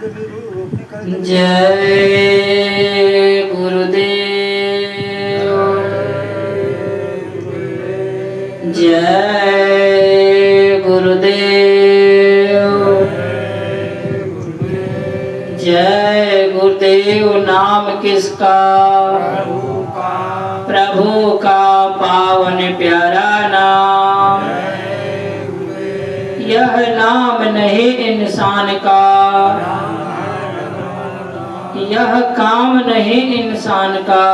जय गुरुदेव, जय गुरुदेव, जय गुरुदेव। नाम किसका? प्रभु का पावन प्यारा नाम। यह नाम नहीं इंसान का, यह काम नहीं इंसान का।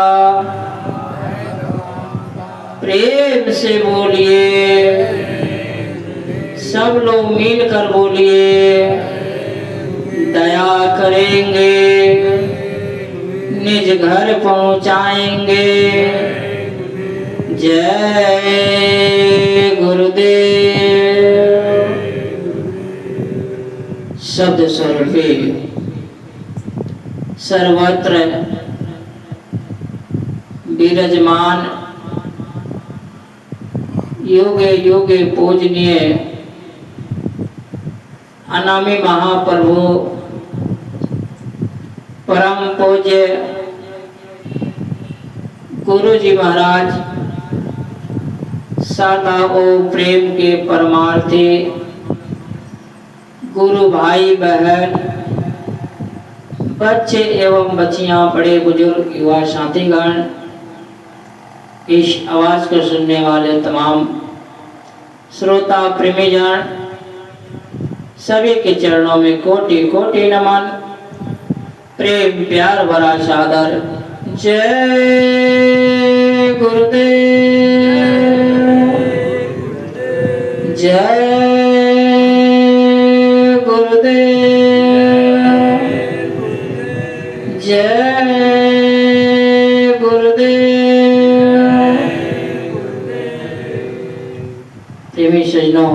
प्रेम से बोलिए, सब लोग मिलकर बोलिए। दया करेंगे, निज घर पहुंचाएंगे। जय गुरुदेव। शब्द स्वरूपी सर्वत्र विराजमान योगे योगे पूजनीय अनामी महाप्रभु परम पूज्य गुरु जी महाराज, सदा ओ प्रेम के परमार्थी गुरु भाई बहन, बच्चे एवं बच्चियां, बड़े बुजुर्ग, युवा साथीगण, इस आवाज को सुनने वाले तमाम श्रोता प्रेमीजन, सभी के चरणों में कोटि कोटि नमन, प्रेम प्यार भरा सादर। जय गुरुदेव, जय गुरुदेव, जय गुरुदेव। प्रेमी सज्जनों,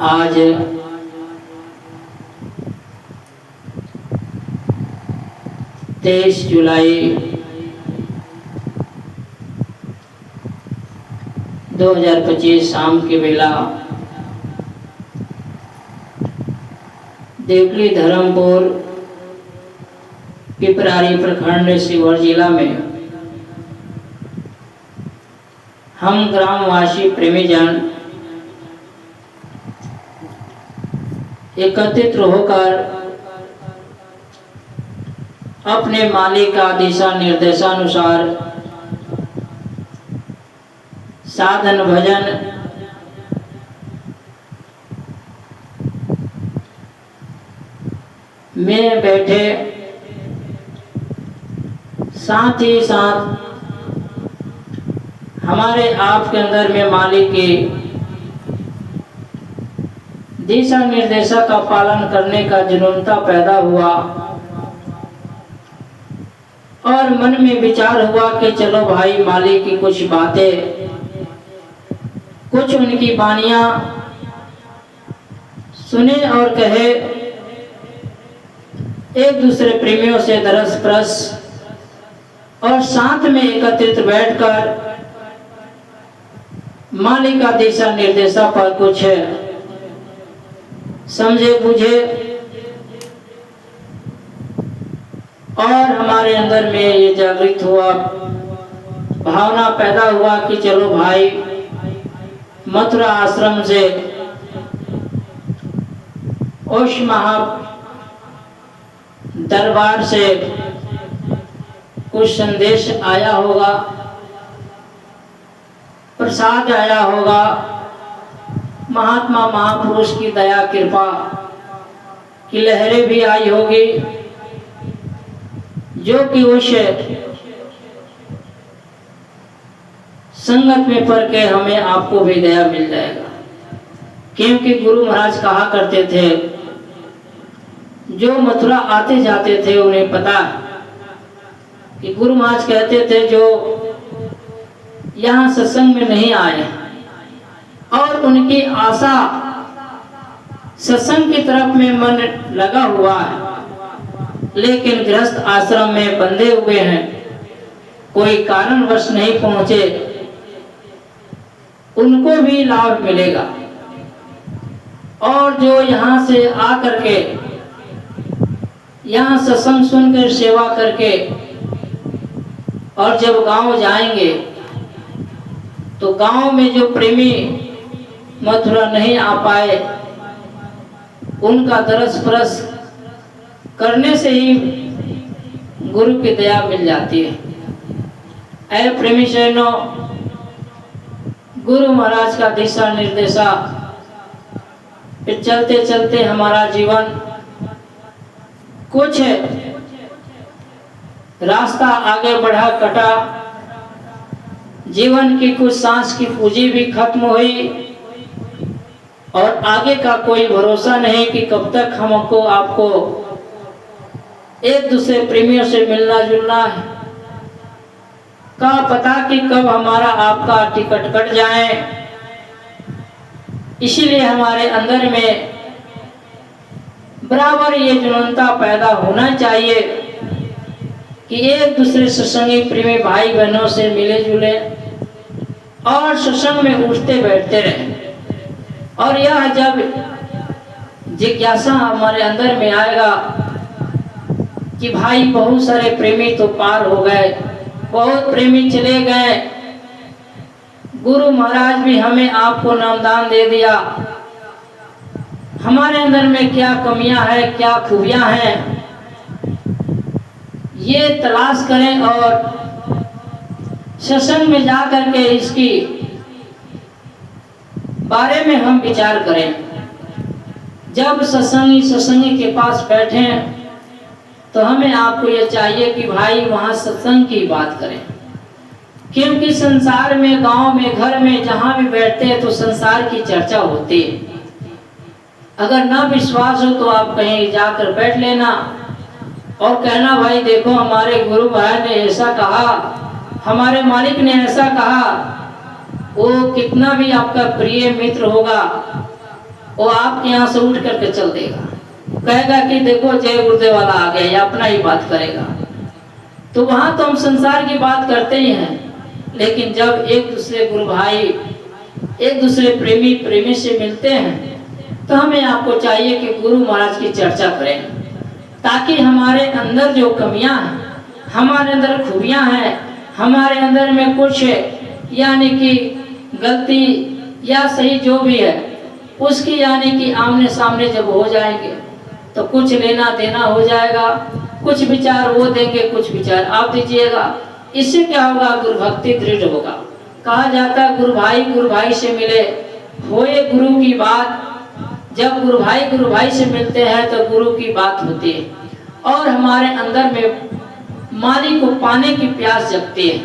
आज 23 जुलाई 2025 शाम के बेला देवली धर्मपुर पिपरारी प्रखंड शिवहर जिला में हम ग्रामवासी प्रेमीजन एकत्रित होकर अपने मालिक का दिशा निर्देशानुसार साधन भजन में बैठे, साथ ही साथ हमारे आपके अंदर में मालिक की दिशा निर्देशा का पालन करने का जुनूनता पैदा हुआ और मन में विचार हुआ कि चलो भाई मालिक की कुछ बातें, कुछ उनकी वाणियां सुने और कहे, एक दूसरे प्रेमियों से दरस परस और साथ में एकत्रित बैठकर मालिक का दिशा निर्देशा पर कुछ समझे बुझे और हमारे अंदर में ये जागृत हुआ, भावना पैदा हुआ कि चलो भाई मथुरा आश्रम से ओश महा दरबार से कुछ संदेश आया होगा, प्रसाद आया होगा, महात्मा महापुरुष की दया कृपा की लहरें भी आई होगी, जो कि उस संगत में पढ़ के हमें आपको भी दया मिल जाएगा। क्योंकि गुरु महाराज कहा करते थे, जो मथुरा आते जाते थे उन्हें पता कि गुरु महाराज कहते थे जो यहाँ सत्संग में नहीं आए और उनकी आशा सत्संग की तरफ में मन लगा हुआ है, लेकिन गृहस्थ आश्रम में बंधे हुए हैं, कोई कारणवश नहीं पहुंचे, उनको भी लाभ मिलेगा। और जो यहाँ से आकर के यहाँ सत्संग सुनकर सेवा करके और जब गांव जाएंगे तो गांव में जो प्रेमी मथुरा नहीं आ पाए उनका दरस परस करने से ही गुरु की दया मिल जाती है। ऐ प्रेमी शरणों, गुरु महाराज का दिशा निर्देशा फिर चलते चलते हमारा जीवन कुछ रास्ता आगे बढ़ा कटा, जीवन की कुछ सांस की पूंजी भी खत्म हुई और आगे का कोई भरोसा नहीं कि कब तक हमको आपको एक दूसरे प्रेमियों से मिलना जुलना है। का पता कि कब हमारा आपका टिकट कट जाए। इसीलिए हमारे अंदर में बराबर ये जुनूनता पैदा होना चाहिए कि एक दूसरे सत्संगी प्रेमी भाई बहनों से मिले जुले और सत्संग में उठते बैठते रहे। और यह जब जिज्ञासा हमारे अंदर में आएगा कि भाई बहुत सारे प्रेमी तो पार हो गए, बहुत प्रेमी चले गए, गुरु महाराज भी हमें आपको नामदान दे दिया, हमारे अंदर में क्या कमियां हैं, क्या खूबियां हैं, ये तलाश करें और सत्संग में जा करके इसकी बारे में हम विचार करें। जब सत्संगी के पास बैठे तो हमें आपको ये चाहिए कि भाई वहाँ सत्संग की बात करें, क्योंकि संसार में, गांव में, घर में जहाँ भी बैठते हैं तो संसार की चर्चा होती है। अगर ना विश्वास हो तो आप कहीं जाकर बैठ लेना और कहना भाई देखो हमारे गुरु भाई ने ऐसा कहा, हमारे मालिक ने ऐसा कहा। वो कितना भी आपका प्रिय मित्र होगा वो आपके यहाँ से उठ करके चल देगा, कहेगा कि देखो जय गुरुदेव वाला आ गया, या अपना ही बात करेगा। तो वहां तो हम संसार की बात करते ही हैं, लेकिन जब एक दूसरे गुरु भाई, एक दूसरे प्रेमी से मिलते हैं तो हमें आपको चाहिए कि गुरु महाराज की चर्चा करें, ताकि हमारे अंदर जो कमियां हैं, हमारे अंदर खूबियां हैं, हमारे अंदर में कुछ यानी कि गलती या सही जो भी है उसकी यानी कि आमने सामने जब हो जाएंगे तो कुछ लेना देना हो जाएगा। कुछ विचार वो देंगे, कुछ विचार आप दीजिएगा। इससे क्या होगा? गुरु भक्ति दृढ़ होगा। कहा जाता है गुरु भाई से मिले होए गुरु की बात। जब गुरु भाई से मिलते हैं तो गुरु की बात होती है और हमारे अंदर में मालिक को पाने की प्यास जगती है।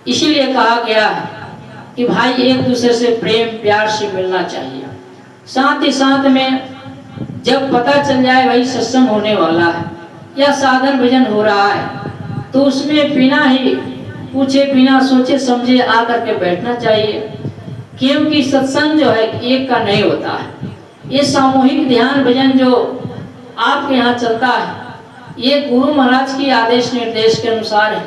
इसीलिए कहा गया है कि भाई एक दूसरे से प्रेम प्यार से मिलना चाहिए। साथ ही साथ में जब पता चल जाए भाई सत्संग होने वाला है या साधन भजन हो रहा है तो उसमें बिना ही पूछे बिना सोचे समझे आकर के बैठना चाहिए, क्योंकि सत्संग जो है एक का नहीं होता है। ये सामूहिक ध्यान भजन जो आपके यहाँ चलता है ये गुरु महाराज की आदेश निर्देश के अनुसार है,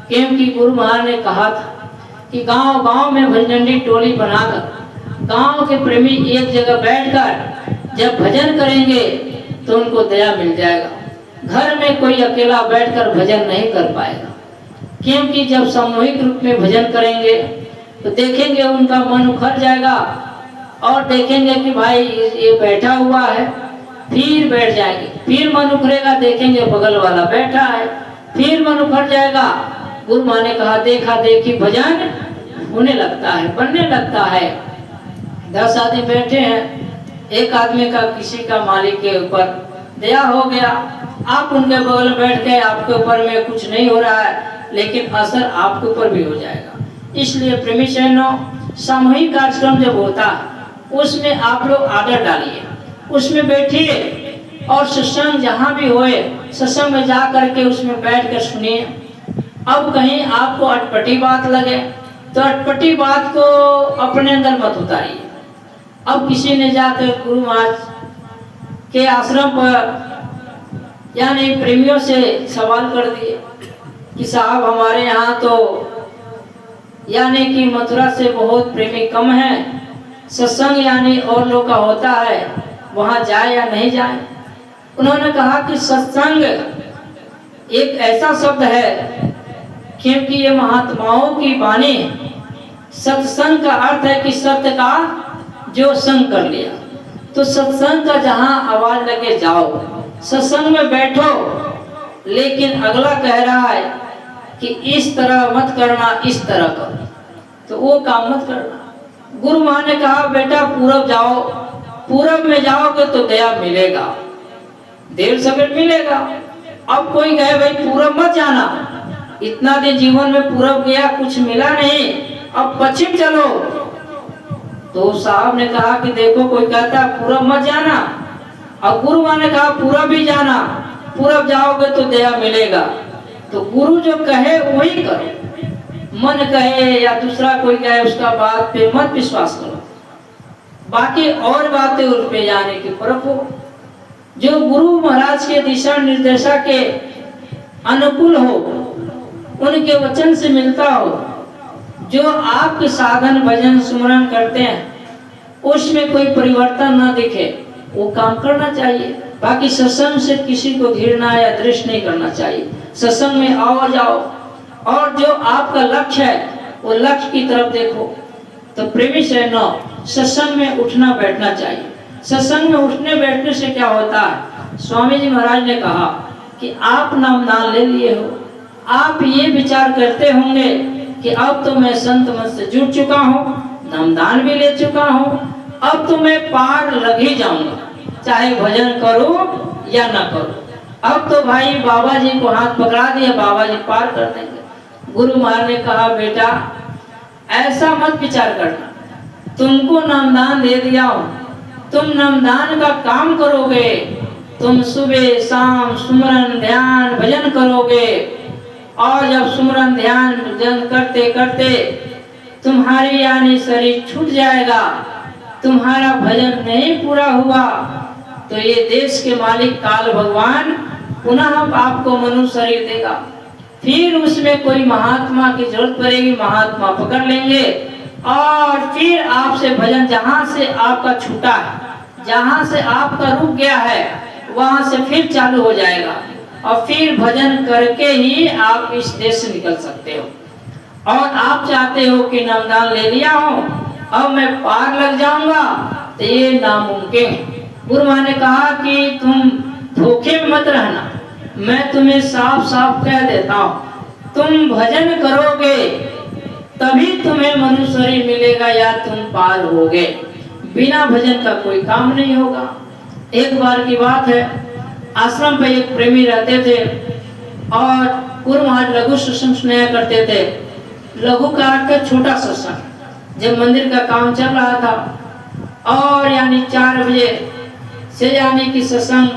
क्योंकि गुरु महाराज ने कहा था कि गांव-गांव में भजनडी टोली बनाकर गांव के प्रेमी एक जगह बैठकर जब भजन करेंगे तो उनको दया मिल जाएगा। घर में कोई अकेला बैठकर भजन नहीं कर पाएगा, क्योंकि जब सामूहिक रूप में भजन करेंगे तो देखेंगे उनका मन उखड़ जाएगा और देखेंगे कि भाई ये बैठा हुआ है, फिर बैठ जाएंगे, फिर मन उखड़ेगा, देखेंगे बगल वाला बैठा है, फिर मन उखड़ जाएगा। गुरु माँ ने कहा देखा देखी भजन होने लगता है, बनने लगता है। 10 आदमी बैठे हैं, एक आदमी का किसी का मालिक के ऊपर दया हो गया, आप उनके बगल में बैठ गए, आपके ऊपर में कुछ नहीं हो रहा है लेकिन असर आपके ऊपर भी हो जाएगा। इसलिए प्रेमी शरणों, सामूहिक कार्यक्रम जब होता है उसमें आप लोग आदर डालिए, उसमें बैठिए और सत्संग जहाँ भी होए सत्संग में जा करके उसमें बैठ कर सुनिए। अब कहीं आपको अटपटी बात लगे तो अटपटी बात को अपने अंदर मत उतारिए। अब किसी ने जाकर गुरु महाराज के आश्रम पर यानी प्रेमियों से सवाल कर दिए कि साहब हमारे यहाँ तो यानी कि मथुरा से बहुत प्रेमी कम हैं, सत्संग यानी और लोग का होता है, वहां जाए या नहीं जाए। उन्होंने कहा कि सत्संग एक ऐसा शब्द है क्योंकि ये महात्माओं की वाणी है। सत्संग का अर्थ है कि सत्य का जो संग कर लिया। तो सत्संग का जहां आवाज लगे जाओ, सत्संग में बैठो, लेकिन अगला कह रहा है कि इस तरह मत करना, इस तरह करो, तो वो काम मत करना। गुरु मां ने कहा बेटा पूरब जाओ, पूरब में जाओगे तो दया मिलेगा, देर सवेर मिलेगा। अब कोई कहे भाई पूरब मत जाना, इतना दिन जीवन में पूरब गया कुछ मिला नहीं, अब पश्चिम चलो। तो साहब ने कहा कि देखो कोई कहता पूरब मत जाना, और गुरु मां ने कहा पूरब भी जाना, पूरब जाओगे तो दया मिलेगा। तो गुरु जो कहे वही करो, मन कहे या दूसरा कोई कहे उसका बात पे मत विश्वास करो, बाकी और बातें उस पे जाने की परखो। जो गुरु महाराज के दिशा निर्देशा के अनुकूल हो, उनके वचन से मिलता हो, जो आपके साधन भजन सुमरन करते हैं उसमें कोई परिवर्तन ना दिखे, वो काम करना चाहिए। बाकी सत्संग से किसी को घृणा या द्वेष नहीं करना चाहिए। सत्संग में आओ जाओ, और जो आपका लक्ष्य है वो लक्ष्य की तरफ देखो। तो प्रेमी शरणों, सत्संग में उठना बैठना चाहिए। सत्संग में उठने बैठने से क्या होता है, स्वामी जी महाराज ने कहा कि आप नामदान ले लिए हो, आप ये विचार करते होंगे कि अब तो मैं संत मत से जुड़ चुका हूँ, नामदान भी ले चुका हूँ, अब तो मैं पार लग ही जाऊंगा, चाहे भजन करूं या ना करूं। अब तो भाई बाबा जी को हाथ पकड़ा दिया, बाबा जी पार कर देंगे। गुरु महाराज ने कहा बेटा ऐसा मत विचार करना, तुमको नामदान दे दिया हो, तुम नामदान का काम करोगे, तुम सुबह शाम सुमरन ध्यान भजन करोगे, और जब सुमरन ध्यान भजन करते करते तुम्हारी यानी शरीर छूट जाएगा, तुम्हारा भजन नहीं पूरा हुआ, तो ये देश के मालिक काल भगवान पुनः आपको मनुष्य शरीर देगा। फिर उसमें कोई महात्मा की जरूरत पड़ेगी, महात्मा पकड़ लेंगे, और फिर आपसे भजन जहां से आपका छूटा है, जहां से आपका रुक गया है, वहां से फिर चालू हो जाएगा, और फिर भजन करके ही आप इस देश से निकल सकते हो। और आप चाहते हो कि नामदान ले लिया हो, अब मैं पार लग जाऊंगा, तो ये नामुमकिन है। गुरु मां ने कहा कि तुम धोखे में मत रहना, मैं तुम्हें साफ साफ कह देता हूँ, तुम भजन करोगे तभी तुम्हें मनुष्य शरीर मिलेगा या तुम पार होगे, बिना भजन का कोई काम नहीं होगा। एक बार की बात है, आश्रम पे एक प्रेमी रहते थे, और गुरु महाराज लघु सत्संग सुनाया करते थे। लघु का अर्थ छोटा सत्संग। जब मंदिर का काम चल रहा था, और यानी 4 बजे से यानी कि सत्संग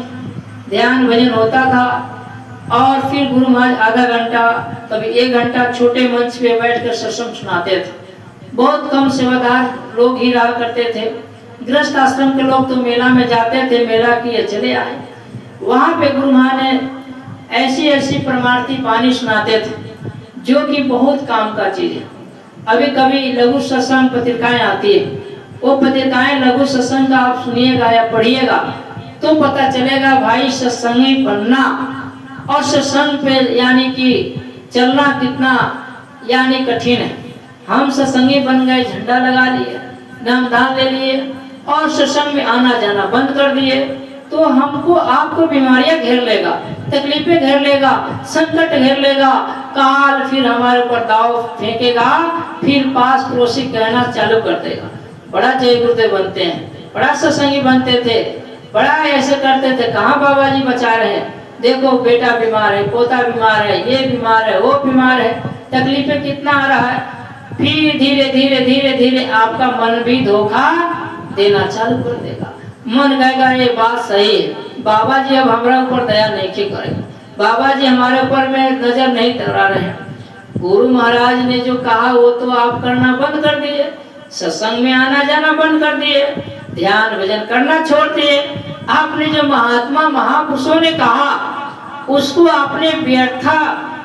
ध्यान भजन होता था, और फिर गुरु महाराज आधा घंटा कभी 1 घंटा छोटे मंच पे बैठकर सत्संग सुनाते थे। बहुत कम सेवादार लोग ही रहा करते थे। गृहस्थ आश्रम के लोग तो मेला में जाते थे, मेला किए चले आए। वहां पे गुरु महाराज ने ऐसी ऐसी परमार्थी वाणी सुनाते थे जो कि बहुत काम का चीज है। अभी कभी लघु सत्संग पत्रिकाएं आती है, वो पत्रिकाएं लघु सत्संग का आप सुनिएगा या पढ़िएगा तो पता चलेगा भाई सत्संगी बनना और सत्संग पे यानी कि चलना कितना यानी कठिन है। हम सत्संगी बन गए, झंडा लगा लिए, नामदान ले लिए और सत्संग में आना जाना बंद कर दिए, तो हमको आपको बीमारियां घेर लेगा, तकलीफें घेर लेगा, संकट घेर लेगा, काल फिर हमारे ऊपर दाव फेंकेगा, फिर पास पड़ोसी कहना चालू कर देगा, बड़ा जय गुरुदेव बनते हैं, बड़ा सत्संगी बनते थे, बड़ा ऐसे करते थे, कहाँ बाबा जी बचा रहे हैं, देखो बेटा बीमार है, पोता बीमार है, ये बीमार है, वो बीमार है, तकलीफें कितना आ रहा है। फिर धीरे धीरे धीरे धीरे आपका मन भी धोखा देना चालू कर देगा। मन कहेगा ये बात सही है, बाबा जी अब हमारे ऊपर दया नहीं करेंगे, बाबा जी हमारे ऊपर में नजर नहीं डरा रहे हैं। गुरु महाराज ने जो कहा वो तो आप करना बंद कर दिए, सत्संग में आना जाना बंद कर दिए, ध्यान भजन करना छोड़ दिए। आपने जो महात्मा महापुरुषों ने कहा उसको आपने व्यर्था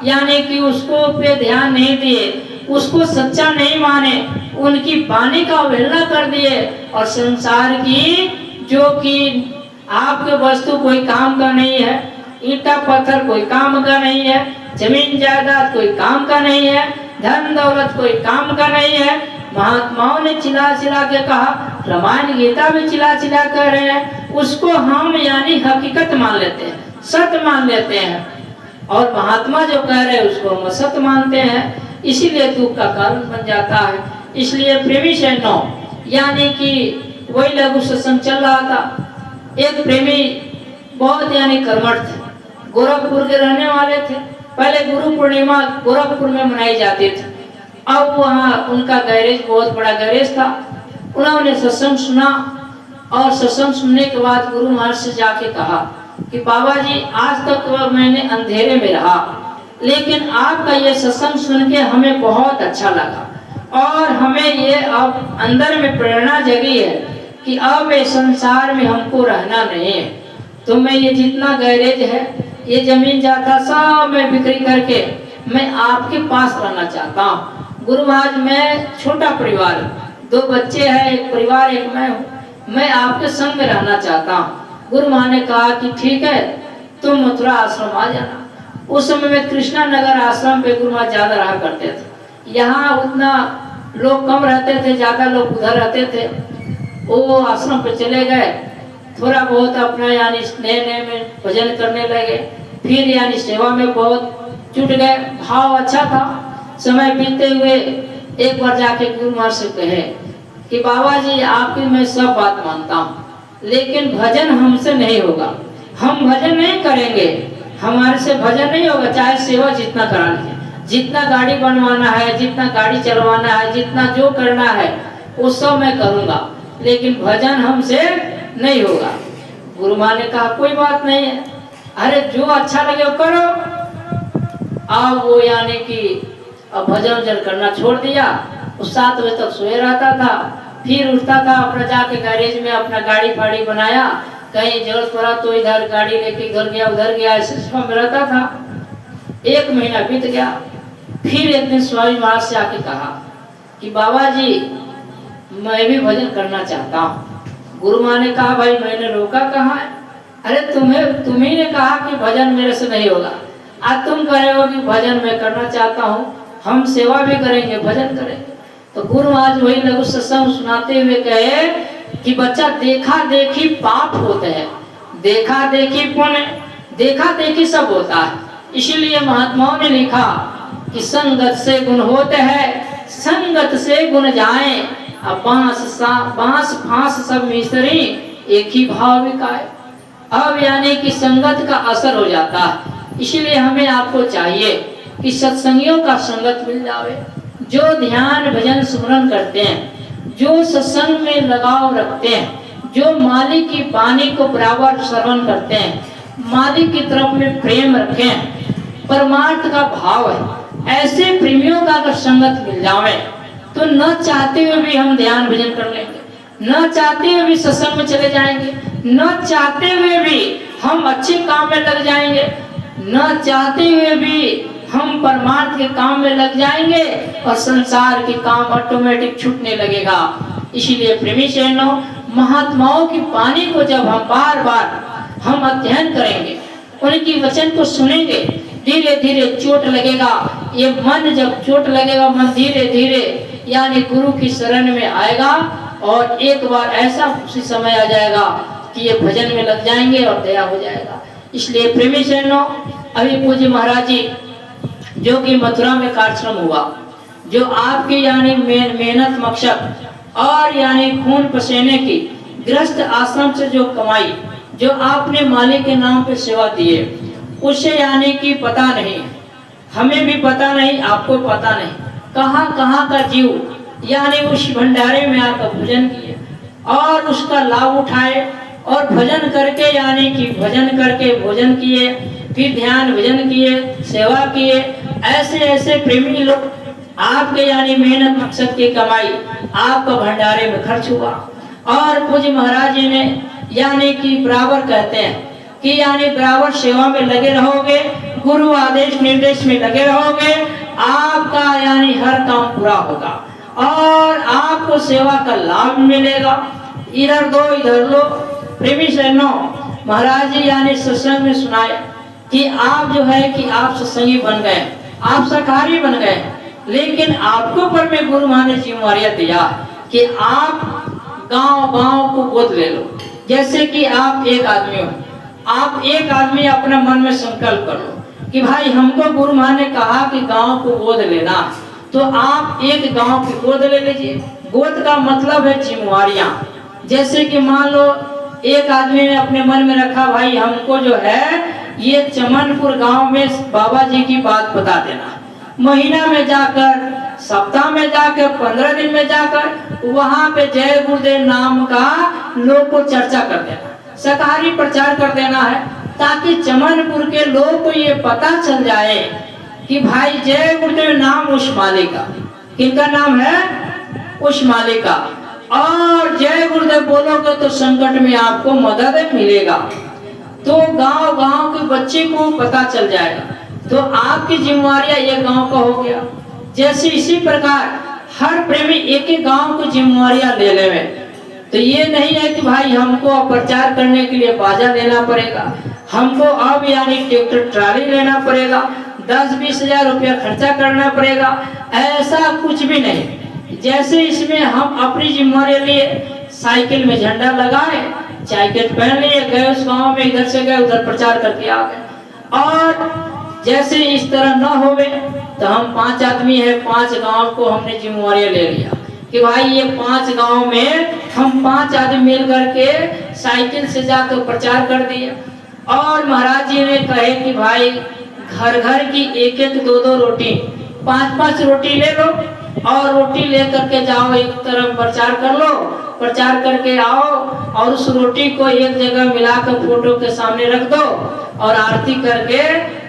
यानी कि उसको पे ध्यान नहीं दिए, उसको सच्चा नहीं माने, उनकी वाणी का अवहेलना कर दिए और संसार की जो कि आपके वस्तु कोई काम का नहीं है, ईंटा पत्थर कोई काम का नहीं है, जमीन जायदाद कोई काम का नहीं है, धन दौलत कोई काम का नहीं है। महात्माओं ने चिल्ला चिल्ला के कहा, रामायण गीता भी चिल्ला चिल्ला कर रहे हैं, उसको हम यानी हकीकत मान लेते हैं, सत्य मान लेते हैं, और महात्मा जो कह रहे हैं उसको हम असत्य मानते हैं, इसीलिए दुख का कारण बन जाता है। इसलिए प्रेमी से नौ यानी कि वही लघु सत्संग चल रहा था। एक प्रेमी बहुत यानी कर्मठ थे, गोरखपुर के रहने वाले थे। पहले गुरु पूर्णिमा गोरखपुर में मनाई जाती थी। अब वहाँ उनका गैरेज बहुत बड़ा गैरेज था। उन्होंने सत्संग सुना और सत्संग सुनने के बाद गुरु महाराज से जाके कहा कि बाबा जी, आज तक मैंने अंधेरे में रहा, लेकिन आपका ये सत्संग सुन के हमें बहुत अच्छा लगा और हमें ये अब अंदर में प्रेरणा जगी है कि अब इस संसार में हमको रहना नहीं है। तो मैं ये जितना गैरेज है, ये जमीन जाता सब मैं बिक्री करके मैं आपके पास रहना चाहता हूँ। गुरु महाराज, मैं छोटा परिवार, 2 बच्चे हैं, एक परिवार, एक मैं हूँ, मैं आपके संग में रहना चाहता हूँ। गुरु महाराज ने कहा कि ठीक है, तुम मथुरा आश्रम आ जाना। उस समय में कृष्णा नगर आश्रम पे गुरु महाराज ज्यादा रहा करते थे। यहाँ उतना लोग कम रहते थे, ज्यादा लोग उधर रहते थे। वो आश्रम पे चले गए, थोड़ा बहुत अपना यानी स्नेह में भजन करने लगे, फिर यानी सेवा में बहुत जुट गए, भाव अच्छा था। समय बीतते हुए एक बार जाके गुरु महाराज से कहे कि बाबा जी, आपकी मैं सब बात मानता हूँ, लेकिन भजन हमसे नहीं होगा, हम भजन नहीं करेंगे, हमारे से भजन नहीं होगा, चाहे सेवा जितना करा लीजिए, जितना गाड़ी बनवाना है, जितना गाड़ी चलवाना है, जितना जो करना है वो सब मैं करूँगा, लेकिन भजन हमसे नहीं होगा। गुरु महाराज ने कहा कोई बात नहीं है, अरे जो अच्छा लगे वो करो। अब वो यानी कि अब भजन वजन करना छोड़ दिया। वो 7 बजे तक सोए रहता था, फिर उठता था, अपना जाके गैरेज में अपना गाड़ी फाड़ी बनाया, कहीं जरूरत पड़ा तो इधर गाड़ी लेके इधर गया उधर गया, ऐसे में रहता था। 1 महीना बीत गया। फिर एक दिन स्वामी महाराज से आके कहा कि बाबा जी, मैं भी भजन करना चाहता हूँ। गुरु महाराज ने कहा भाई, मैंने रोका कहाँ है? अरे तुम्ही ने कहा कि भजन मेरे से नहीं होगा, आज तुम कह रहे हो कि भजन मैं करना चाहता हूँ, हम सेवा भी करेंगे भजन करेंगे। तो गुरु महाराज वही लघु सत्संग सुनाते हुए कहे कि बच्चा, देखा देखी पाप होते हैं, देखा देखी पुण्य, देखा देखी सब होता है। इसीलिए महात्माओं ने लिखा कि संगत से गुण होते हैं, संगत से गुण जाए, अब बांस फांस सब मिसरी, एक ही भाव विकाए। अब यानी कि संगत का असर हो जाता है। इसीलिए हमें आपको चाहिए कि सत्संगियों का संगत मिल जावे, जो ध्यान भजन सुमरन करते हैं, जो सत्संग में लगाव रखते हैं, जो मालिक की वाणी को बराबर श्रवण करते हैं, मालिक की तरफ में प्रेम रखें, परमार्थ का भाव है, ऐसे प्रेमियों का अगर संगत मिल जावे तो न चाहते हुए भी हम ध्यान भजन कर लेंगे, न चाहते हुए भी सत्संग में चले जाएंगे, न चाहते हुए भी हम अच्छे काम में लग जाएंगे, न चाहते हुए भी हम परमार्थ के काम में लग जाएंगे और संसार के काम ऑटोमेटिक छूटने लगेगा। इसीलिए प्रेमी शरणों, महात्माओं की वाणी को जब हम बार बार हम अध्ययन करेंगे, उनकी वचन को सुनेंगे, धीरे धीरे चोट लगेगा। ये मन जब चोट लगेगा, मन धीरे धीरे यानी गुरु की शरण में आएगा और एक बार ऐसा उसी समय आ जाएगा कि ये भजन में लग जाएंगे और दया हो जाएगा। इसलिए प्रेमी शरणों, अभी पूज्य महाराज जी जो कि मथुरा में कार्यक्रम हुआ, जो आपकी यानी मेहनत मकसद और यानी खून पसीने की गृहस्थ आश्रम से जो कमाई, जो आपने मालिक के नाम पे सेवा दिए, उससे यानी कि पता नहीं, हमें भी पता नहीं, आपको पता नहीं, कहाँ कहाँ का जीव यानी उस भंडारे में आकर भजन किए और उसका लाभ उठाए और भजन करके यानी कि भजन करके भोजन किए, फिर ध्यान भजन किए, सेवा किए। ऐसे ऐसे प्रेमी लोग आपके यानी मेहनत मकसद की कमाई आपका भंडारे में खर्च हुआ। और पूज्य महाराज जी ने यानी कि बराबर कहते हैं कि यानी बराबर सेवा में लगे रहोगे, गुरु आदेश निर्देश में लगे रहोगे, आपका यानी हर काम पूरा होगा। और आपको सेवा का लाभ मिलेगा। इधर दो इधर लो। प्रेमी शरणों, महाराज जी यानी सत्संग में सुनाए कि आप जो है कि आप सत्संगी बन गए, आप शाकाहारी बन गए, लेकिन आपको पर में गुरु माँ ने जिम्मेवारियां दिया कि आप गांव-गांव को गोद ले लो। जैसे कि आप एक आदमी हो, आप एक आदमी अपने मन में संकल्प कर लो कि भाई हमको गुरु माँ ने कहा कि गांव को गोद लेना, तो आप एक गांव की गोद ले लीजिए। गोद का मतलब है जिम्मेवारियां। जैसे कि मान लो एक आदमी ने अपने मन में रखा भाई हमको जो है ये चमनपुर गांव में बाबा जी की बात बता देना, महीना में जाकर, सप्ताह में जाकर, 15 दिन में जाकर वहां पे जय गुरुदेव नाम का लोग को चर्चा कर देना, शाकाहारी प्रचार कर देना है, ताकि चमनपुर के लोग को ये पता चल जाए कि भाई जय गुरुदेव नाम उस मालिक का, किनका नाम है, उस मालिक का। और जय गुरुदेव बोलोगे तो संकट में आपको मदद मिलेगा। तो गांव-गांव के बच्चे को पता चल जाएगा। तो आपकी जिम्मेवारियां ये गांव का हो गया। जैसे इसी प्रकार हर प्रेमी एक एक गांव को जिम्मेवारियां ले लेवे। तो ये नहीं है कि भाई हमको प्रचार करने के लिए बाजा लेना पड़ेगा, हमको अब यानी ट्रैक्टर ट्राली लेना पड़ेगा, 10-20 हजार रुपया खर्चा करना पड़ेगा, ऐसा कुछ भी नहीं। जैसे इसमें हम अपनी जिम्मेवारी लिए साइकिल में झंडा लगाए, जैकेट पहन लिए, गए उस गांव में, इधर से गए उधर प्रचार करके आ गए। और जैसे इस तरह न होवे तो हम 5 आदमी है, 5 गांव को हमने जिम्मेवारी ले लिया कि भाई ये 5 गांव में हम 5 आदमी मिल करके साइकिल से जाकर प्रचार कर दिए। और महाराज जी ने कहे कि भाई घर घर की 1-1, 2-2 रोटी, 5-5 रोटी ले लो और रोटी ले करके जाओ, एक तरफ प्रचार कर लो, प्रचार करके आओ और उस रोटी को एक जगह मिलाकर फोटो के सामने रख दो और आरती करके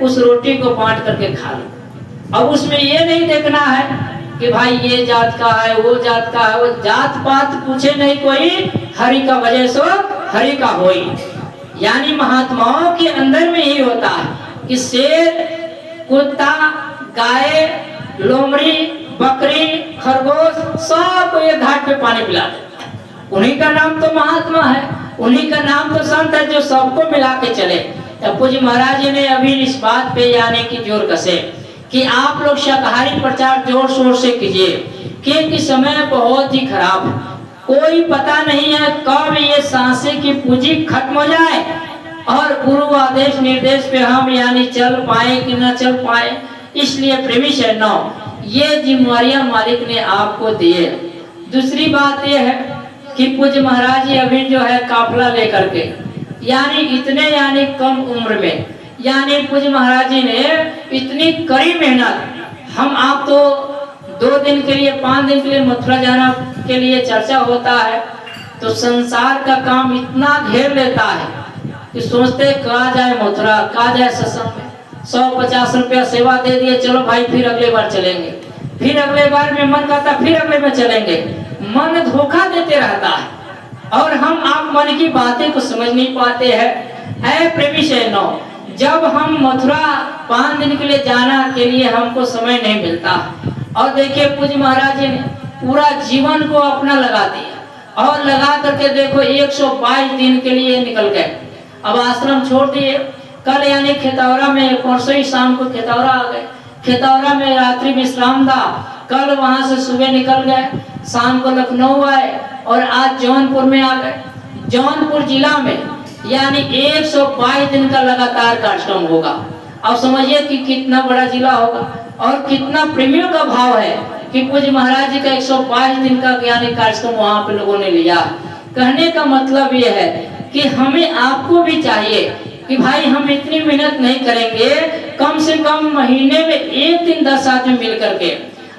उस रोटी को बांट करके खा लो। अब उसमें ये नहीं देखना है कि भाई ये जात का है, वो जात का है, वो जात पात पूछे नहीं कोई, हरि का वजह सो हरि का होई। यानी महात्माओं के अंदर में ही होता है कि शेर, कुत्ता, गाय, लोमड़ी, बकरी, खरगोश सबको एक घाट पे पानी पिला दे। उन्हीं का नाम तो महात्मा है, उन्हीं का नाम तो संत है जो सबको मिला के चले। तब पूज्य महाराज जी ने अभी इस बात पे यानी कि जोर कसे कि आप लोग शाकाहारी प्रचार जोर शोर से कीजिए, क्योंकि समय बहुत ही खराब है। कोई पता नहीं है कब ये सांसें की पूंजी खत्म हो जाए और गुरु आदेश निर्देश पे हम यानी चल पाए कि न चल पाए। इसलिए प्रेमी शरणों, ये जिम्मेवारियां मालिक ने आपको दिए। दूसरी बात यह है कि पूज्य महाराज जी अभी जो है काफला लेकर के यानी इतने यानी कम उम्र में यानी पूज्य महाराज जी ने इतनी कड़ी मेहनत, हम आप तो 2 दिन के लिए 5 दिन के लिए मथुरा जाना के लिए चर्चा होता है तो संसार का काम इतना घेर लेता है कि सोचते कहा जाए मथुरा, कहा जाए सत्संग में, 150 रुपया सेवा दे दिए, चलो भाई फिर अगले बार चलेंगे, फिर अगले बार में मन करता फिर अगले में चलेंगे। मन धोखा देते रहता है और हम आप मन की बातें को समझ नहीं पाते हैं। ऐ प्रेमी शरणों, जब हम मथुरा 5 दिन के लिए जाना के लिए हमको समय नहीं मिलता और देखिए पूज्य महाराज जी ने पूरा जीवन को अपना लगा दिया और लगा करके देखो 122 दिन के लिए निकल गए। अब आश्रम छोड़ दिए, कल यानी खेतौरा में, परसों ही शाम को खेतौरा आ गए, खेतौरा में रात्रि विश्राम था, कल वहां से सुबह निकल गए, शाम को लखनऊ आए और आज जौनपुर में आ गए। जौनपुर जिला में यानी 122 दिन का लगातार कार्यक्रम होगा। अब समझिए कि कितना बड़ा जिला होगा और कितना प्रेमियों का भाव है कि पूज्य महाराज जी का 122 दिन का यानी कार्यक्रम वहाँ पे लोगों ने लिया। कहने का मतलब ये है कि हमें आपको भी चाहिए कि भाई हम इतनी मेहनत नहीं करेंगे, कम से कम महीने में 1 दिन 10 आदमी मिल करके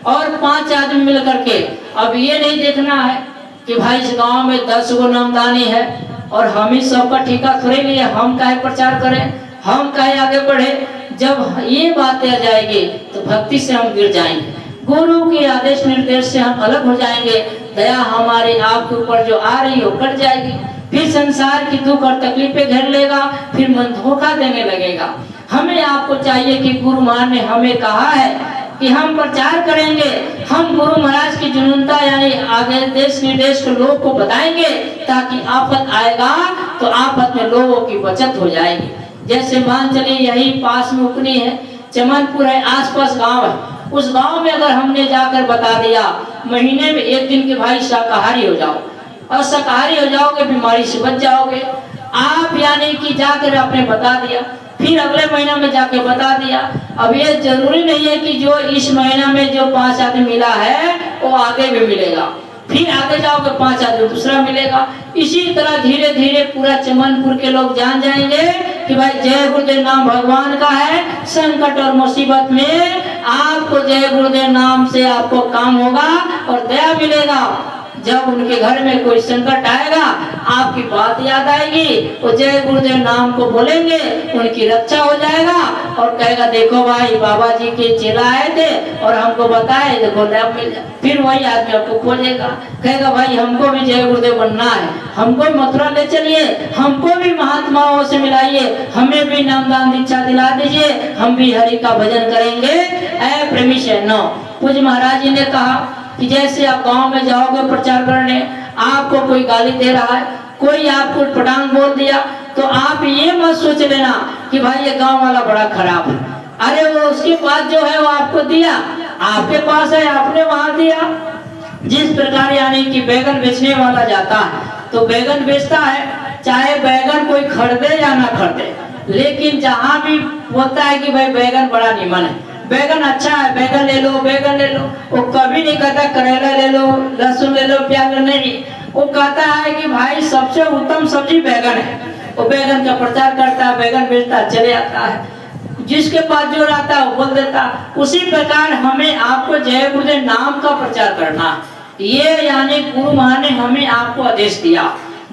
और 5 आदमी मिल करके। अब ये नहीं देखना है कि भाई इस गांव में 10 गो नामदानी है और हम ही सबका ठेका थोड़े लिए, हम काहे प्रचार करें, हम काहे आगे बढ़े। जब ये बातें आ जाएगी तो भक्ति से हम गिर जाएंगे, गुरु के आदेश निर्देश से हम अलग हो जाएंगे, दया हमारे आपके ऊपर जो आ रही हो कट जाएगी, फिर संसार की दुख और तकलीफें घेर लेगा, फिर मन धोखा देने लगेगा। हमें आपको चाहिए कि गुरु मान ने हमें कहा है कि हम प्रचार करेंगे, हम गुरु महाराज की जुनूनता यानी आगे देश निर्देश को लोग को बताएंगे, ताकि आफत आएगा तो आफत में लोगों की बचत हो जाएगी। जैसे मान चलिए यही पास में उकनी है, चमनपुर है, आसपास गांव है, उस गांव में अगर हमने जाकर बता दिया महीने में एक दिन के भाई शाकाहारी हो जाओ, और शाकाहारी हो जाओगे बीमारी से बच जाओगे, आप यानी कि जाकर आपने बता दिया, फिर अगले महीना में जाके बता दिया। अब ये जरूरी नहीं है कि जो इस महीना में जो 5 आदमी मिला है वो आगे भी मिलेगा, फिर आगे जाओगे 5 आदमी दूसरा मिलेगा। इसी तरह धीरे धीरे पूरा चमनपुर के लोग जान जाएंगे कि भाई जय गुरुदेव नाम भगवान का है, संकट और मुसीबत में आपको जय गुरुदेव नाम से आपको काम होगा और दया मिलेगा। जब उनके घर में कोई संकट आएगा आपकी बात याद आएगी, वो जय गुरुदेव नाम को बोलेंगे, उनकी रक्षा हो जाएगा और कहेगा देखो भाई बाबा जी के चेला आए थे और हमको बताए, देखो लैब मिल जाए। फिर वही आदमी आपको खोजेगा, कहेगा भाई हमको भी जय गुरुदेव बनना है, हमको मथुरा ले चलिए, हमको भी महात्माओं से मिलाइए, हमें भी नामदान दीक्षा दिला दीजिए, हम भी हरि का भजन करेंगे। ऐ प्रेमी शरणों, पूज्य महाराज जी ने कहा कि जैसे आप गांव में जाओगे प्रचार करने, आपको कोई गाली दे रहा है, कोई आपको पटांग बोल दिया, तो आप ये मत सोच लेना कि भाई ये गांव वाला बड़ा खराब है, अरे वो उसके पास जो है वो आपको दिया, आपके पास है आपने वहां दिया। जिस प्रकार यानी कि बैगन बेचने वाला जाता है तो बैगन बेचता है, चाहे बैगन कोई खरीदे या ना खरीदे, लेकिन जहाँ भी बोलता है कि भाई बैगन बड़ा निमन है, बैगन अच्छा है, बैगन ले लो, बैगन ले लो, वो कभी नहीं कहता करेला ले लो, लहसुन ले लो, प्याज नहीं, वो कहता है कि भाई सबसे उत्तम सब्जी बैगन है। वो बैगन का प्रचार करता है, बैगन बेचता चले आता है, जिसके पास जो रहता है वो बोल देता। उसी प्रकार हमें आपको जय गुरुदेव नाम का प्रचार करना, ये यानी गुरु महाराज ने हमें आपको आदेश दिया।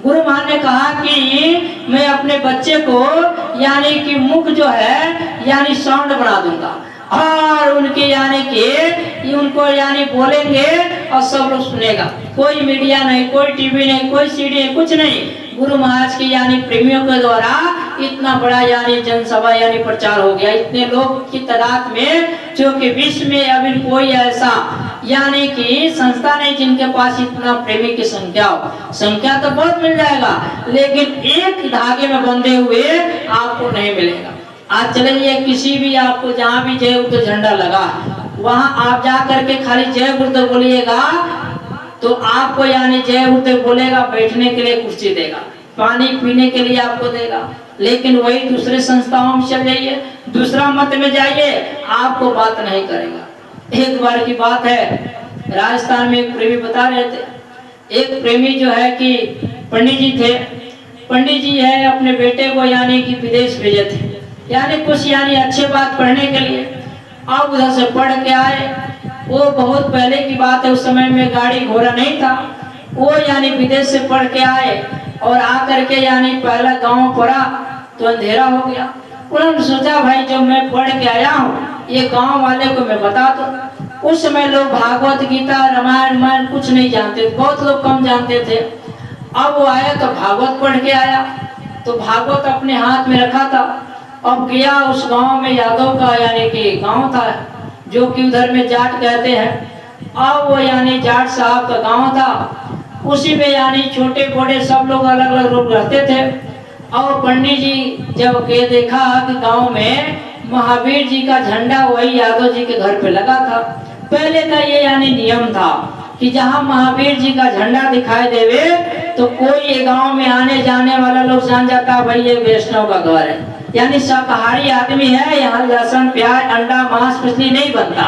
गुरु महाराज ने कहा कि मैं अपने बच्चे को यानी कि मुख जो है यानी साउंड बना दूंगा, और उनके यानी कि उनको यानी बोलेंगे और सब लोग सुनेगा, कोई मीडिया नहीं, कोई टीवी नहीं, कोई सीडी नहीं, कुछ नहीं, गुरु महाराज के यानी प्रेमियों के द्वारा इतना बड़ा यानी जनसभा यानी प्रचार हो गया, इतने लोग की तादाद में, जो कि विश्व में अभी कोई ऐसा यानी कि संस्था नहीं जिनके पास इतना प्रेमी की संख्या हो। संख्या तो बहुत मिल जाएगा, लेकिन एक धागे में बंधे हुए आपको नहीं मिलेगा। आज चले जाइए किसी भी आपको जहाँ भी जय गुरुदेव झंडा लगा, वहाँ आप जा करके खाली जय गुरुदेव बोलिएगा तो आपको यानी जय गुरुदेव बोलेगा, बैठने के लिए कुर्सी देगा, पानी पीने के लिए आपको देगा। लेकिन वही दूसरे संस्थाओं में चल जाइए, दूसरा मत में जाइए, आपको बात नहीं करेगा। एक बार की बात है, राजस्थान में एक प्रेमी बता रहे थे, एक प्रेमी जो है कि पंडित जी थे, पंडित जी है अपने बेटे को यानी कि विदेश भेजे थे, यानी कुछ यानी अच्छे बात पढ़ने के लिए। अब उधर से पढ़ के आए, वो बहुत पहले की बात है, उस समय में गाड़ी घोड़ा नहीं था, वो यानी विदेश से पढ़ के आए और आकर के यानी पहला गांव पड़ा तो अंधेरा हो गया। उन्होंने सोचा भाई जब मैं पढ़ के आया हूँ ये गांव वाले को मैं बता दूं। उस समय लोग भागवत गीता रामायण कुछ नहीं जानते, बहुत लोग कम जानते थे। अब वो आया तो भागवत पढ़ के आया, तो भागवत अपने हाथ में रखा था। अब गया उस गांव में, यादव का यानी कि गांव था, जो कि उधर में जाट कहते हैं। अब वो यानी जाट साहब का गांव था, उसी में यानी छोटे बड़े सब लोग अलग अलग लोग रहते थे। और पंडित जी जब के देखा कि गांव में महावीर जी का झंडा वही यादव जी के घर पे लगा था। पहले का ये यानी नियम था कि जहाँ महावीर जी का झंडा दिखाई देवे तो कोई ये गांव में आने जाने वाला लोग जान जाता भाई ये वैष्णव का घर है, यानी शाकाहारी आदमी है, यहाँ लहसुन प्याज अंडा मांस मछली नहीं बनता,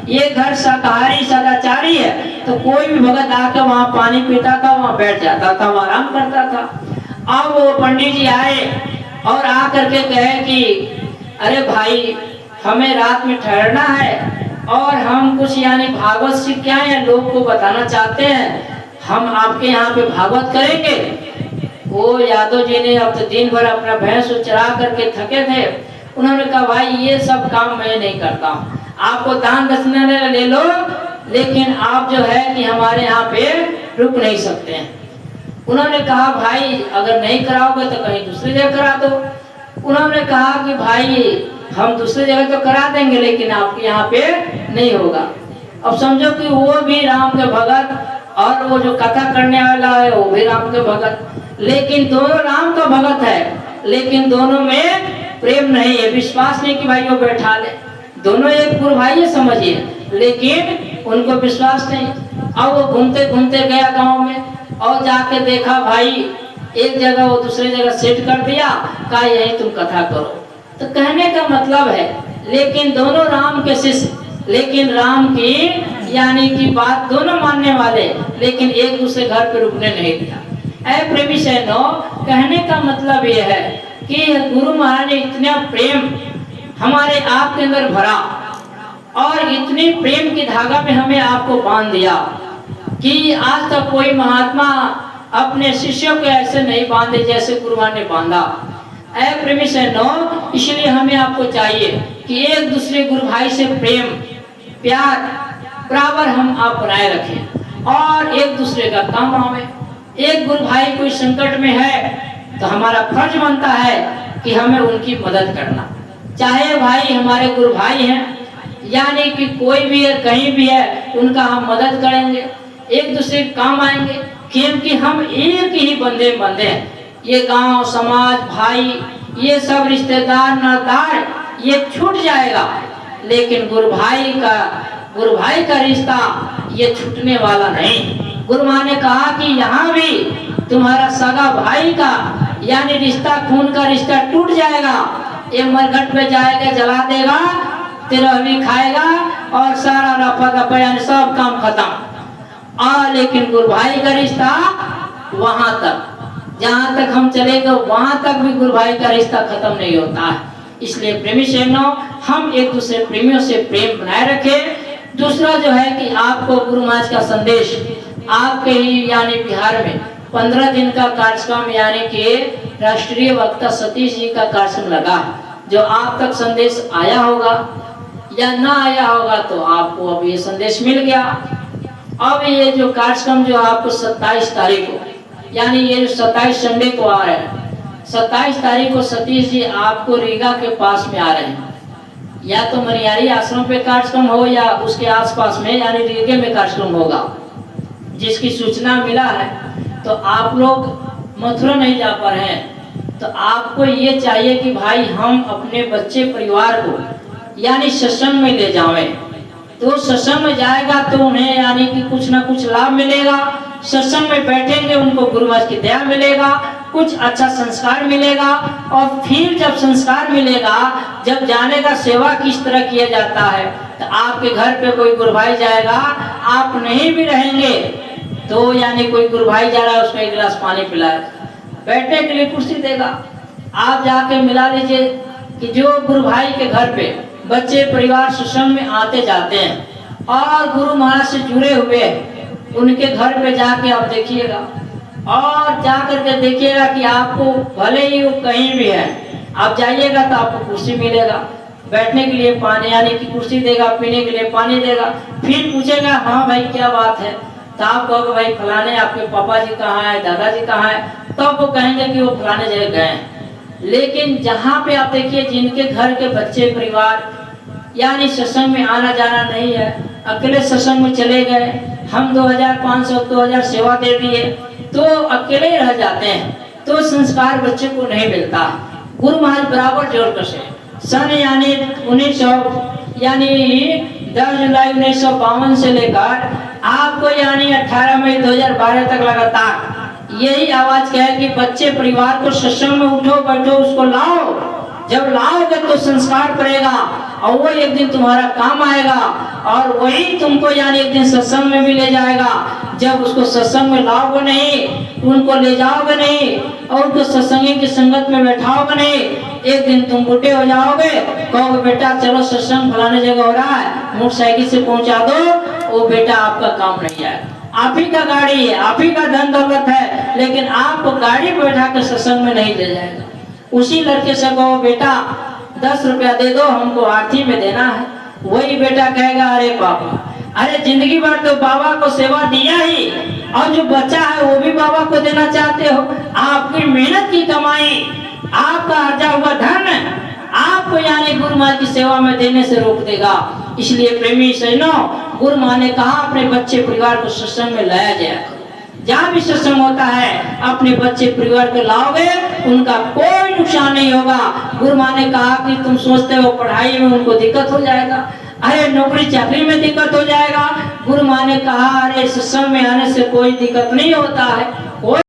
ये घर शाकाहारी सदाचारी है। तो कोई भी भगत आकर वहाँ पानी पीता था, वहाँ बैठ जाता था, वहाँ आराम करता था। अब वो पंडित जी आए और आकर के कहे कि अरे भाई हमें रात में ठहरना है और हम कुछ यानी भागवत शिक्षाएं लोग को बताना चाहते हैं, हम आपके यहाँ पे भागवत करेंगे। वो यादव जी ने अब तो दिन भर अपना भैंस चरा करके थके थे, उन्होंने कहा भाई ये सब काम मैं नहीं करता हूँ, आपको दान दक्षिणा ले लो, लेकिन आप जो है कि हमारे यहाँ पे रुक नहीं सकते हैं। उन्होंने कहा भाई अगर नहीं कराओगे तो कहीं दूसरी जगह करा दो। उन्होंने कहा कि भाई हम दूसरी जगह तो करा देंगे लेकिन आपके यहाँ पे नहीं होगा। अब समझो कि वो भी राम के भगत और वो जो कथा करने वाला है वो भी राम के भगत, लेकिन दोनों राम का भगत है, लेकिन दोनों में प्रेम नहीं है, विश्वास नहीं कि भाई वो बैठा ले। दोनों एक गुरु भाई है समझिए, लेकिन उनको विश्वास नहीं। अब वो घूमते घूमते गया गांव में और जाके देखा भाई एक जगह वो दूसरी जगह सेट कर दिया, कहा यही तुम कथा करो। तो कहने का मतलब है, लेकिन दोनों राम के शिष्य, लेकिन राम की यानी कि बात दोनों मानने वाले, लेकिन एक दूसरे घर पे रुकने नहीं दिया। ऐ प्रेमी सैनो, कहने का मतलब यह है कि गुरु महाराज ने इतना प्रेम हमारे आपके अंदर भरा और इतनी प्रेम की धागा में हमें आपको बांध दिया कि आज तक कोई महात्मा अपने शिष्यों को ऐसे नहीं बांधे जैसे गुरु महाराज ने बांधा। ऐ प्रेमी सैनो, इसलिए हमें आपको चाहिए कि एक दूसरे गुरु भाई से प्रेम प्यार बराबर हम आप बनाए रखें और एक दूसरे का काम आवे। एक गुरु भाई कोई संकट में है तो हमारा फर्ज बनता है कि हमें उनकी मदद करना, चाहे भाई हमारे गुरु भाई हैं यानी कि कोई भी है कहीं भी है, उनका हम मदद करेंगे, एक दूसरे के काम आएंगे, क्योंकि हम एक ही बंदे हैं। ये गांव समाज भाई ये सब रिश्तेदार नातेदार ये छूट जाएगा, लेकिन गुरु भाई का रिश्ता ये छूटने वाला नहीं। गुरु माँ ने कहा कि यहाँ भी तुम्हारा सगा भाई का यानी रिश्ता खून का रिश्ता टूट जाएगा, ये मरघट पे जाएगा जला देगा, तेरा भी खाएगा और सारा रफा दफा यानी सब काम खत्म। लेकिन गुरु भाई का रिश्ता वहां तक, जहां तक हम चलेंगे वहां तक भी गुरु भाई का रिश्ता खत्म नहीं होता है। इसलिए प्रेमी सैनो, हम एक दूसरे प्रेमियों से प्रेम बनाए रखें। दूसरा जो है कि आपको गुरु महाराज का संदेश आपके ही यानी बिहार में 15 दिन का कार्यक्रम यानी कि राष्ट्रीय वक्ता सतीश जी का कार्यक्रम लगा है, जो आप तक संदेश आया होगा या ना आया होगा तो आपको अब ये संदेश मिल गया। अब ये जो कार्यक्रम जो आपको 27 तारीख को यानी ये जो 27 संडे को आ रहे हैं, 27 तारीख को सतीश जी आपको रीगा के पास में आ रहे हैं, या तो मनियारी आश्रम पे कार्यक्रम हो या उसके आसपास में यानी रीगे में कार्यक्रम होगा, जिसकी सूचना मिला है। तो आप लोग मथुरा नहीं जा पा रहे हैं तो आपको ये चाहिए कि भाई हम अपने बच्चे परिवार को यानी सत्संग में ले जावें। तो सत्संग में जाएगा तो उन्हें यानी कि कुछ ना कुछ लाभ मिलेगा, सत्संग में बैठेंगे उनको गुरु महाराज की दया मिलेगा, कुछ अच्छा संस्कार मिलेगा, और फिर जब संस्कार मिलेगा, जब जाने का सेवा किस तरह किया जाता है, तो आपके घर पे कोई गुरु भाई जाएगा, आप नहीं भी रहेंगे तो यानी कोई गुरु भाई जा रहा है उसको एक गिलास पानी पिलाएगा, बैठने के लिए कुर्सी देगा, आप जाके मिला लीजिए कि जो गुरु भाई के घर पे बच्चे परिवार सत्संग में आते जाते हैं और गुरु महाराज से जुड़े हुए उनके घर पे जाके आप देखिएगा, और जा करके देखिएगा कि आपको भले ही वो कहीं भी है, आप जाइएगा तो आपको कुर्सी मिलेगा, बैठने के लिए पानी यानी कि कुर्सी देगा, पीने के लिए पानी देगा, फिर पूछेगा हाँ भाई क्या बात है, तो आप कहोगे भाई फलाने आपके पापा जी कहाँ है, दादाजी कहाँ है, तो आप वो कहेंगे कि वो फलाने जगह गए हैं। लेकिन जहाँ पे आप देखिए जिनके घर के बच्चे परिवार यानी सत्संग में आना जाना नहीं है, अकेले सत्संग में चले गए, हम 2500-2000 सेवा दे दिए तो अकेले रह जाते हैं, तो संस्कार बच्चे को नहीं मिलता। गुरु महाराज बराबर जोर कसे सन यानी 10 जुलाई 1952 से लेकर आपको यानी 18 मई 2012 तक लगातार यही आवाज कहे कि बच्चे परिवार को सत्संग में उठो बैठो उसको लाओ, जब लाओगे तो संस्कार पड़ेगा और वो एक दिन तुम्हारा काम आएगा, और वही तुमको यानी एक दिन सत्संग में भी ले जाएगा। जब उसको सत्संग में लाओगे नहीं, उनको ले जाओगे नहीं और उनको सत्संगी की संगत में बैठाओगे नहीं, एक दिन तुम बूढ़े हो जाओगे, कहोगे बेटा चलो सत्संग फलाने जगह हो रहा है, मोटरसाइकिल से पहुंचा दो, वो बेटा आपका काम नहीं आएगा। आप ही का गाड़ी है, आप ही का धन दौलत है, लेकिन आपको गाड़ी पे बैठा कर सत्संग में नहीं ले जाएगा। उसी लड़के से कहो बेटा 10 रुपया दे दो हमको आरती में देना है, वही बेटा कहेगा अरे पापा, अरे जिंदगी भर तो बाबा को सेवा दिया ही, और जो बचा है वो भी बाबा को देना चाहते हो। आपकी मेहनत की कमाई, आपका अर्जा हुआ धन, आप आपको यानी गुरु माँ की सेवा में देने से रोक देगा। इसलिए प्रेमी सजनों, गुरु माँ ने कहा अपने बच्चे परिवार को सत्संग में लाया जाया करो। जहाँ भी सत्संग होता है अपने बच्चे परिवार को लाओगे, उनका कोई नुकसान नहीं होगा। गुरु माँ ने कहा कि तुम सोचते हो पढ़ाई में उनको दिक्कत हो जाएगा, अरे नौकरी चाकरी में दिक्कत हो जाएगा। गुरु माँ ने कहा अरे सत्संग में आने से कोई दिक्कत नहीं होता है। कोई